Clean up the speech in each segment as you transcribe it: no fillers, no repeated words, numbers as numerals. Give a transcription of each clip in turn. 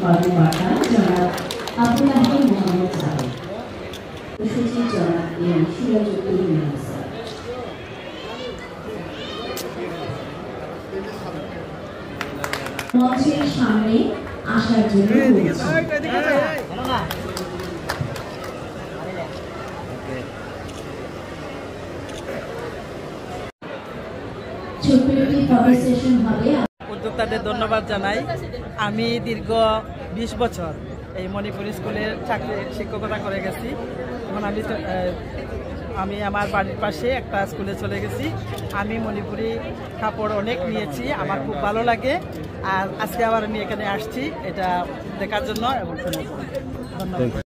কর্মকর্তা জনাব আব্দুল্লাহ মোহাম্মদ সাহেব, সচিব জনাব সিরাজউদ্দিন মিয়া স্যার। মঞ্চের সামনে আসার জন্য উদ্যোক্তাদের ধন্যবাদ জানাই। আমি দীর্ঘ 20 বছর এই মণিপুরি স্কুলের শিক্ষকতা করে গেছি। এখন আমি আমার বাড়ির পাশে একটা স্কুলে চলে গেছি। আমি মণিপুরি কাপড় অনেক নিয়েছি, আমার খুব ভালো লাগে। আর আজকে আবার আমি এখানে আসছি এটা দেখার জন্য এবং ধন্যবাদ।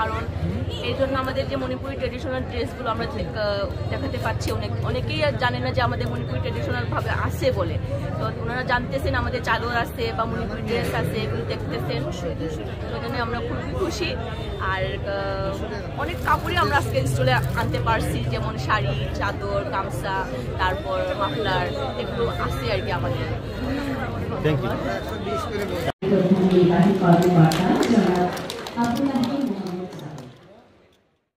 কারণ এই জন্য আমাদের যে মণিপুরি ট্রেডিশনাল ড্রেসগুলো আমরা দেখাতে পাচ্ছি, অনেকেই জানে না যে আমাদের মণিপুরি ট্রেডিশনালভাবে আছে বলে। তো ওনারা জানতেছেন আমাদের চাদর আছে বা মণিপুরি ড্রেস আছে, এগুলো দেখতেছেন, ওই জন্য আমরা খুবই খুশি। আর অনেক কাপড়ই আমরা আজকে স্টলে আনতে পারছি, যেমন শাড়ি, চাদর, গামছা, তারপর মাফলার, এগুলো আছে আর কি আমাদের। কর্মকর্তা